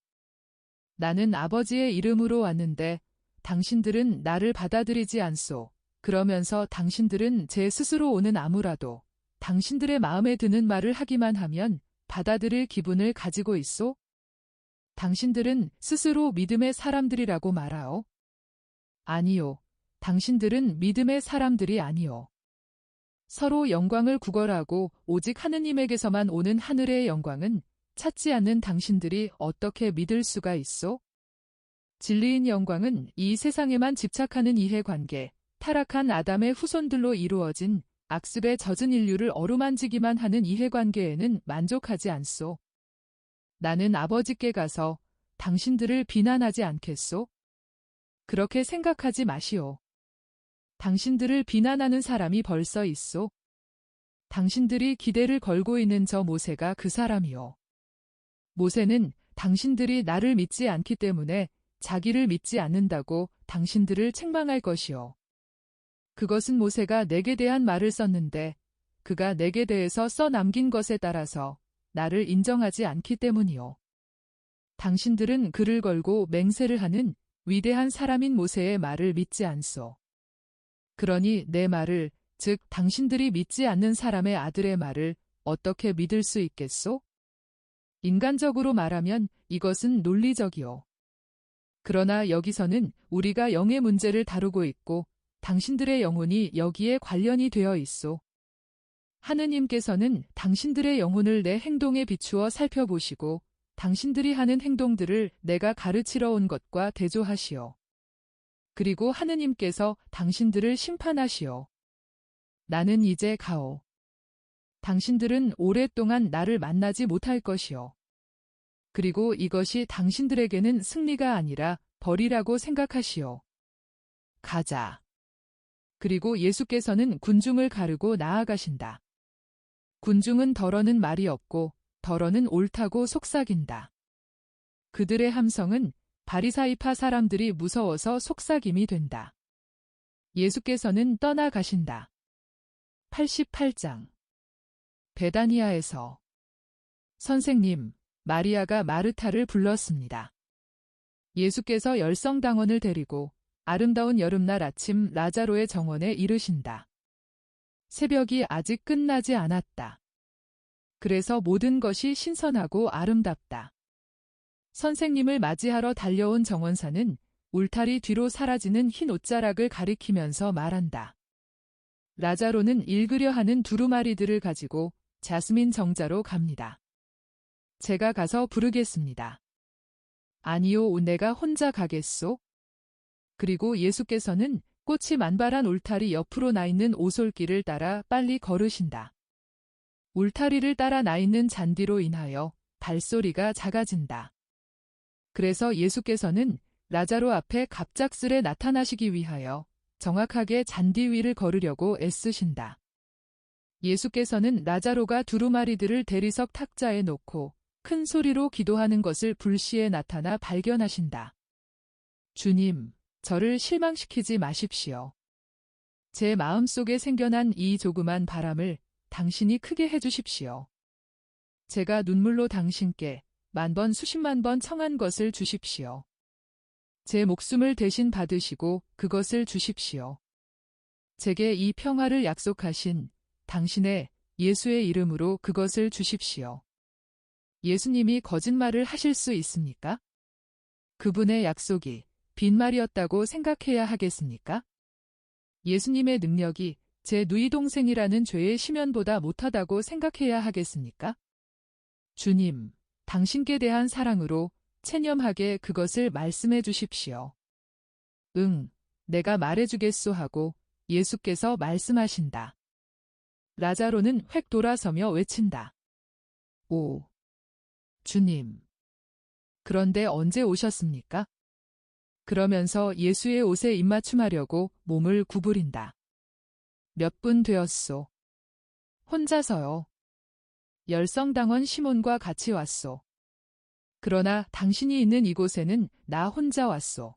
나는 아버지의 이름으로 왔는데 당신들은 나를 받아들이지 않소. 그러면서 당신들은 제 스스로 오는 아무라도 당신들의 마음에 드는 말을 하기만 하면 받아들일 기분을 가지고 있소. 당신들은 스스로 믿음의 사람들이라고 말하오. 아니요. 당신들은 믿음의 사람들이 아니요. 서로 영광을 구걸하고 오직 하느님에게서만 오는 하늘의 영광은 찾지 않는 당신들이 어떻게 믿을 수가 있소? 진리인 영광은 이 세상에만 집착하는 이해관계, 타락한 아담의 후손들로 이루어진 악습에 젖은 인류를 어루만지기만 하는 이해관계에는 만족하지 않소. 나는 아버지께 가서 당신들을 비난하지 않겠소? 그렇게 생각하지 마시오. 당신들을 비난하는 사람이 벌써 있소. 당신들이 기대를 걸고 있는 저 모세가 그 사람이요. 모세는 당신들이 나를 믿지 않기 때문에 자기를 믿지 않는다고 당신들을 책망할 것이요. 그것은 모세가 내게 대한 말을 썼는데 그가 내게 대해서 써남긴 것에 따라서 나를 인정하지 않기 때문이요. 당신들은 글을 걸고 맹세를 하는 위대한 사람인 모세의 말을 믿지 않소. 그러니 내 말을, 즉 당신들이 믿지 않는 사람의 아들의 말을 어떻게 믿을 수 있겠소? 인간적으로 말하면 이것은 논리적이요. 그러나 여기서는 우리가 영의 문제를 다루고 있고 당신들의 영혼이 여기에 관련이 되어 있소. 하느님께서는 당신들의 영혼을 내 행동에 비추어 살펴보시고 당신들이 하는 행동들을 내가 가르치러 온 것과 대조하시오. 그리고 하느님께서 당신들을 심판하시오. 나는 이제 가오. 당신들은 오랫동안 나를 만나지 못할 것이오. 그리고 이것이 당신들에게는 승리가 아니라 벌이라고 생각하시오. 가자. 그리고 예수께서는 군중을 가르고 나아가신다. 군중은 더러는 말이 없고 더러는 옳다고 속삭인다. 그들의 함성은 바리사이파 사람들이 무서워서 속삭임이 된다. 예수께서는 떠나가신다. 88장 베다니아에서 선생님, 마리아가 마르타를 불렀습니다. 예수께서 열성당원을 데리고 아름다운 여름날 아침 라자로의 정원에 이르신다. 새벽이 아직 끝나지 않았다. 그래서 모든 것이 신선하고 아름답다. 선생님을 맞이하러 달려온 정원사는 울타리 뒤로 사라지는 흰 옷자락을 가리키면서 말한다. 라자로는 읽으려 하는 두루마리들을 가지고 자스민 정자로 갑니다. 제가 가서 부르겠습니다. 아니요, 내가 혼자 가겠소? 그리고 예수께서는 꽃이 만발한 울타리 옆으로 나 있는 오솔길을 따라 빨리 걸으신다. 울타리를 따라 나 있는 잔디로 인하여 발소리가 작아진다. 그래서 예수께서는 라자로 앞에 갑작스레 나타나시기 위하여 정확하게 잔디 위를 걸으려고 애쓰신다. 예수께서는 라자로가 두루마리들을 대리석 탁자에 놓고 큰 소리로 기도하는 것을 불시에 나타나 발견하신다. 주님, 저를 실망시키지 마십시오. 제 마음속에 생겨난 이 조그만 바람을 당신이 크게 해주십시오. 제가 눈물로 당신께 만번 수십만 번 청한 것을 주십시오. 제 목숨을 대신 받으시고 그것을 주십시오. 제게 이 평화를 약속하신 당신의 예수의 이름으로 그것을 주십시오. 예수님이 거짓말을 하실 수 있습니까? 그분의 약속이 빈말이었다고 생각해야 하겠습니까? 예수님의 능력이 제 누이 동생이라는 죄의 심연보다 못하다고 생각해야 하겠습니까? 주님, 당신께 대한 사랑으로 체념하게 그것을 말씀해 주십시오. 응, 내가 말해주겠소 하고 예수께서 말씀하신다. 라자로는 획 돌아서며 외친다. 오, 주님. 그런데 언제 오셨습니까? 그러면서 예수의 옷에 입맞춤하려고 몸을 구부린다. 몇 분 되었소? 혼자서요. 열성당원 시몬과 같이 왔소. 그러나 당신이 있는 이곳에는 나 혼자 왔소.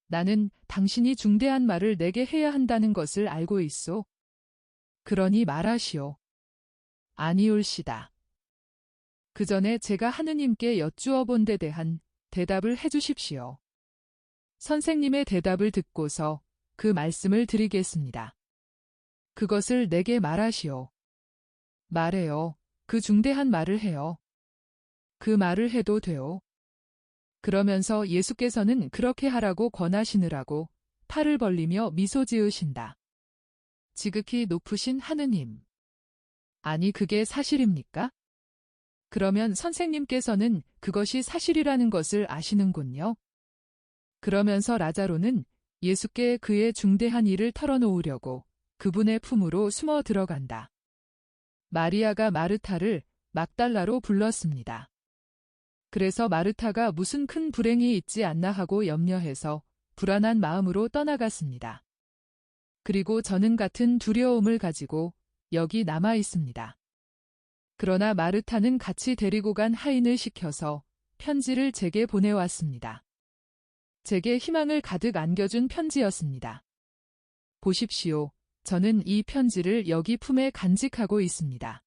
나는 당신이 중대한 말을 내게 해야 한다는 것을 알고 있소. 그러니 말하시오. 아니올시다. 그 전에 제가 하느님께 여쭈어 본 데 대한 대답을 해주십시오. 선생님의 대답을 듣고서 그 말씀을 드리겠습니다. 그것을 내게 말하시오. 말해요. 그 중대한 말을 해요. 그 말을 해도 돼요. 그러면서 예수께서는 그렇게 하라고 권하시느라고 팔을 벌리며 미소 지으신다. 지극히 높으신 하느님. 아니 그게 사실입니까? 그러면 선생님께서는 그것이 사실이라는 것을 아시는군요. 그러면서 라자로는 예수께 그의 중대한 일을 털어놓으려고 그분의 품으로 숨어 들어간다. 마리아가 마르타를 막달라로 불렀습니다. 그래서 마르타가 무슨 큰 불행이 있지 않나 하고 염려해서 불안한 마음으로 떠나갔습니다. 그리고 저는 같은 두려움을 가지고 여기 남아 있습니다. 그러나 마르타는 같이 데리고 간 하인을 시켜서 편지를 제게 보내왔습니다. 제게 희망을 가득 안겨준 편지였습니다. 보십시오. 저는 이 편지를 여기 품에 간직하고 있습니다.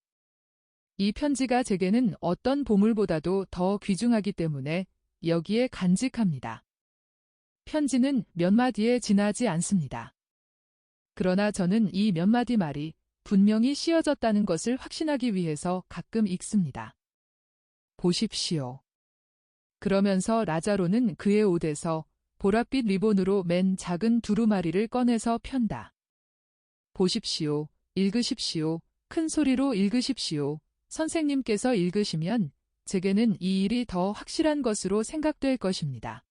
이 편지가 제게는 어떤 보물보다도 더 귀중하기 때문에 여기에 간직합니다. 편지는 몇 마디에 지나지 않습니다. 그러나 저는 이 몇 마디 말이 분명히 씌어졌다는 것을 확신하기 위해서 가끔 읽습니다. 보십시오. 그러면서 라자로는 그의 옷에서 보랏빛 리본으로 맨 작은 두루마리를 꺼내서 편다. 보십시오. 읽으십시오. 큰 소리로 읽으십시오. 선생님께서 읽으시면 제게는 이 일이 더 확실한 것으로 생각될 것입니다.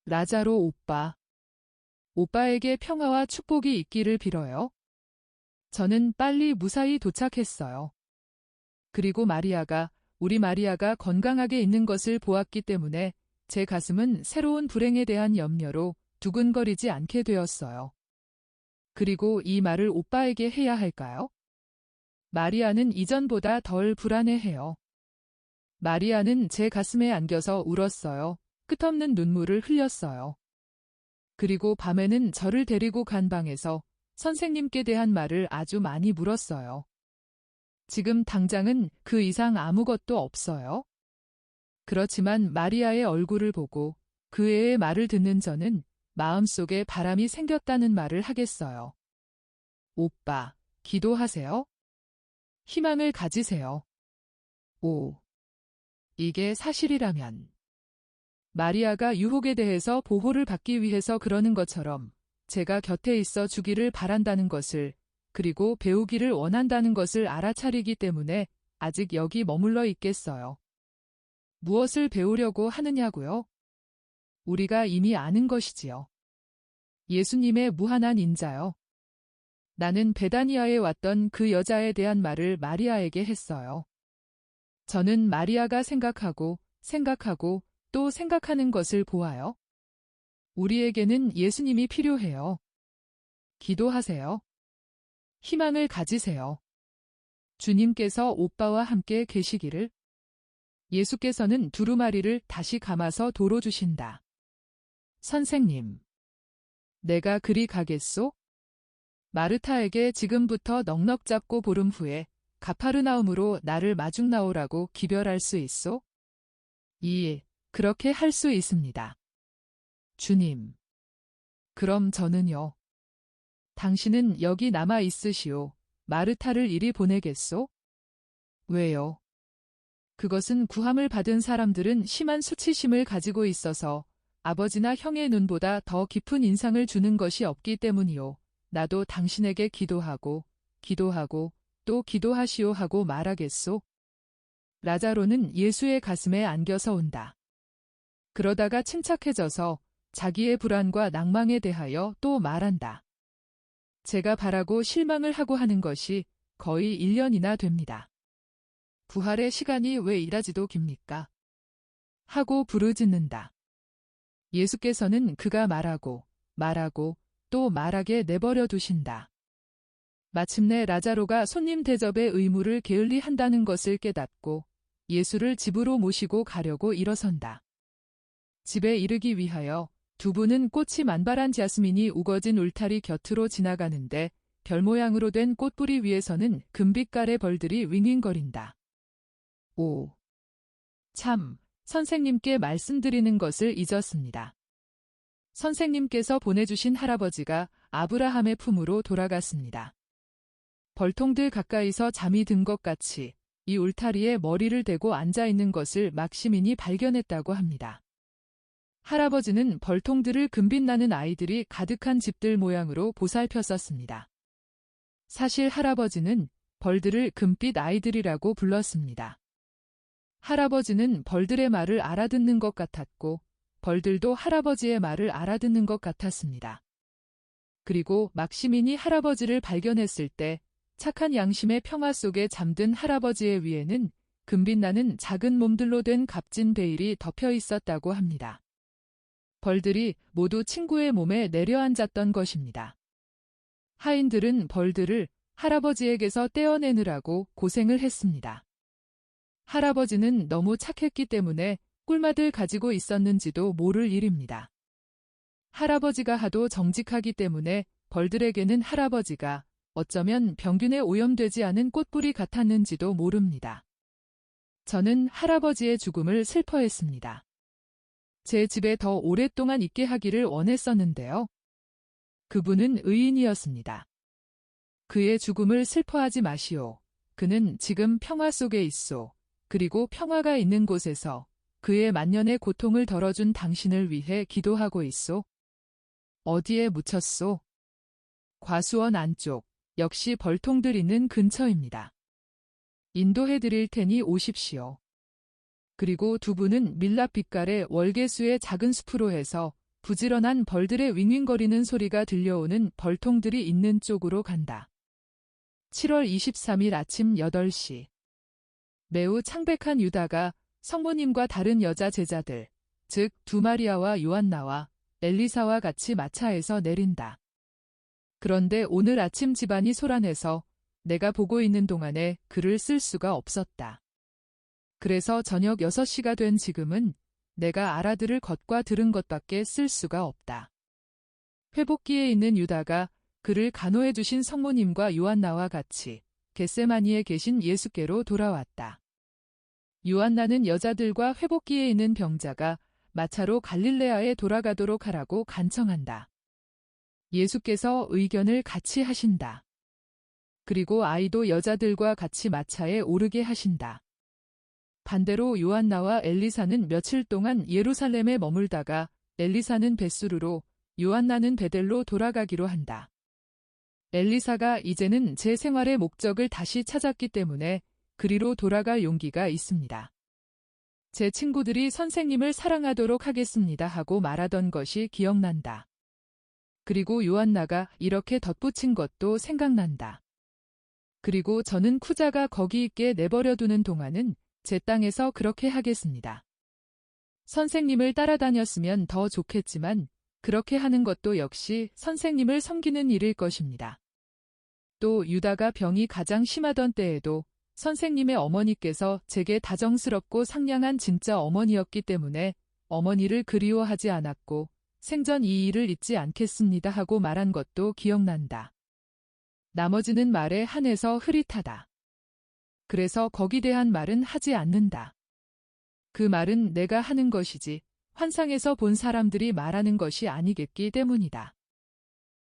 라자로 오빠. 오빠에게 평화와 축복이 있기를 빌어요. 저는 빨리 무사히 도착했어요. 그리고 우리 마리아가 건강하게 있는 것을 보았기 때문에 제 가슴은 새로운 불행에 대한 염려로 두근거리지 않게 되었어요. 그리고 이 말을 오빠에게 해야 할까요? 마리아는 이전보다 덜 불안해해요. 마리아는 제 가슴에 안겨서 울었어요. 끝없는 눈물을 흘렸어요. 그리고 밤에는 저를 데리고 간 방에서 선생님께 대한 말을 아주 많이 물었어요. 지금 당장은 그 이상 아무것도 없어요. 그렇지만 마리아의 얼굴을 보고 그 애의 말을 듣는 저는 마음속에 바람이 생겼다는 말을 하겠어요. 오빠, 기도하세요. 희망을 가지세요. 오, 이게 사실이라면. 마리아가 유혹에 대해서 보호를 받기 위해서 그러는 것처럼 제가 곁에 있어 주기를 바란다는 것을 그리고 배우기를 원한다는 것을 알아차리기 때문에 아직 여기 머물러 있겠어요. 무엇을 배우려고 하느냐고요? 우리가 이미 아는 것이지요. 예수님의 무한한 인자요. 나는 베다니아에 왔던 그 여자에 대한 말을 마리아에게 했어요. 저는 마리아가 생각하고 또 생각하는 것을 보아요. 우리에게는 예수님이 필요해요. 기도하세요. 희망을 가지세요. 주님께서 오빠와 함께 계시기를. 예수께서는 두루마리를 다시 감아서 도로 주신다. 선생님, 내가 그리 가겠소? 마르타에게 지금부터 넉넉 잡고 보름 후에 가파르나움으로 나를 마중 나오라고 기별할 수 있소? 그렇게 할 수 있습니다. 주님. 그럼 저는요? 당신은 여기 남아 있으시오. 마르타를 이리 보내겠소? 왜요? 그것은 구함을 받은 사람들은 심한 수치심을 가지고 있어서 아버지나 형의 눈보다 더 깊은 인상을 주는 것이 없기 때문이요. 나도 당신에게 기도하고 또 기도하시오 하고 말하겠소? 라자로는 예수의 가슴에 안겨서 온다. 그러다가 침착해져서 자기의 불안과 낭망에 대하여 또 말한다. 제가 바라고 실망을 하고 하는 것이 거의 1년이나 됩니다. 부활의 시간이 왜 이라지도 깁니까? 하고 부르짖는다. 예수께서는 그가 말하고 또 말하게 내버려 두신다. 마침내 라자로가 손님 대접의 의무를 게을리 한다는 것을 깨닫고 예수를 집으로 모시고 가려고 일어선다. 집에 이르기 위하여 두 분은 꽃이 만발한 자스민이 우거진 울타리 곁으로 지나가는데 별 모양으로 된 꽃뿌리 위에서는 금빛깔의 벌들이 윙윙거린다. 참, 선생님께 말씀드리는 것을 잊었습니다. 선생님께서 보내주신 할아버지가 아브라함의 품으로 돌아갔습니다. 벌통들 가까이서 잠이 든 것 같이 이 울타리에 머리를 대고 앉아 있는 것을 막시민이 발견했다고 합니다. 할아버지는 벌통들을 금빛나는 아이들이 가득한 집들 모양으로 보살폈었습니다. 사실 할아버지는 벌들을 금빛 아이들이라고 불렀습니다. 할아버지는 벌들의 말을 알아듣는 것 같았고 벌들도 할아버지의 말을 알아듣는 것 같았습니다. 그리고 막시민이 할아버지를 발견했을 때 착한 양심의 평화 속에 잠든 할아버지의 위에는 금빛나는 작은 몸들로 된 값진 베일이 덮여 있었다고 합니다. 벌들이 모두 친구의 몸에 내려앉았던 것입니다. 하인들은 벌들을 할아버지에게서 떼어내느라고 고생을 했습니다. 할아버지는 너무 착했기 때문에 꿀맛을 가지고 있었는지도 모를 일입니다. 할아버지가 하도 정직하기 때문에 벌들에게는 할아버지가 어쩌면 병균에 오염되지 않은 꽃뿌리 같았는지도 모릅니다. 저는 할아버지의 죽음을 슬퍼했습니다. 제 집에 더 오랫동안 있게 하기를 원했었는데요. 그분은 의인이었습니다. 그의 죽음을 슬퍼하지 마시오. 그는 지금 평화 속에 있소. 그리고 평화가 있는 곳에서 그의 만년의 고통을 덜어준 당신을 위해 기도하고 있소. 어디에 묻혔소? 과수원 안쪽, 역시 벌통들 있는 근처입니다. 인도해 드릴 테니 오십시오. 그리고 두 분은 밀랍 빛깔의 월계수의 작은 숲으로 해서 부지런한 벌들의 윙윙거리는 소리가 들려오는 벌통들이 있는 쪽으로 간다. 7월 23일 아침 8시. 매우 창백한 유다가 성모님과 다른 여자 제자들, 즉 두 마리아와 요한나와 엘리사와 같이 마차에서 내린다. 그런데 오늘 아침 집안이 소란해서 내가 보고 있는 동안에 글을 쓸 수가 없었다. 그래서 저녁 6시가 된 지금은 내가 알아들을 것과 들은 것밖에 쓸 수가 없다. 회복기에 있는 유다가 그를 간호해 주신 성모님과 요한나와 같이 겟세마니에 계신 예수께로 돌아왔다. 요한나는 여자들과 회복기에 있는 병자가 마차로 갈릴레아에 돌아가도록 하라고 간청한다. 예수께서 의견을 같이 하신다. 그리고 아이도 여자들과 같이 마차에 오르게 하신다. 반대로 요한나와 엘리사는 며칠 동안 예루살렘에 머물다가 엘리사는 벳수르로, 요한나는 베델로 돌아가기로 한다. 엘리사가 이제는 제 생활의 목적을 다시 찾았기 때문에 그리로 돌아갈 용기가 있습니다. 제 친구들이 선생님을 사랑하도록 하겠습니다 하고 말하던 것이 기억난다. 그리고 요한나가 이렇게 덧붙인 것도 생각난다. 그리고 저는 쿠자가 거기 있게 내버려두는 동안은 제 땅에서 그렇게 하겠습니다. 선생님을 따라다녔으면 더 좋겠지만 그렇게 하는 것도 역시 선생님을 섬기는 일일 것입니다. 또 유다가 병이 가장 심하던 때에도 선생님의 어머니께서 제게 다정스럽고 상냥한 진짜 어머니였기 때문에 어머니를 그리워하지 않았고 생전 이 일을 잊지 않겠습니다 하고 말한 것도 기억난다. 나머지는 말에 한해서 흐릿하다. 그래서 거기 대한 말은 하지 않는다. 그 말은 내가 하는 것이지 환상에서 본 사람들이 말하는 것이 아니겠기 때문이다.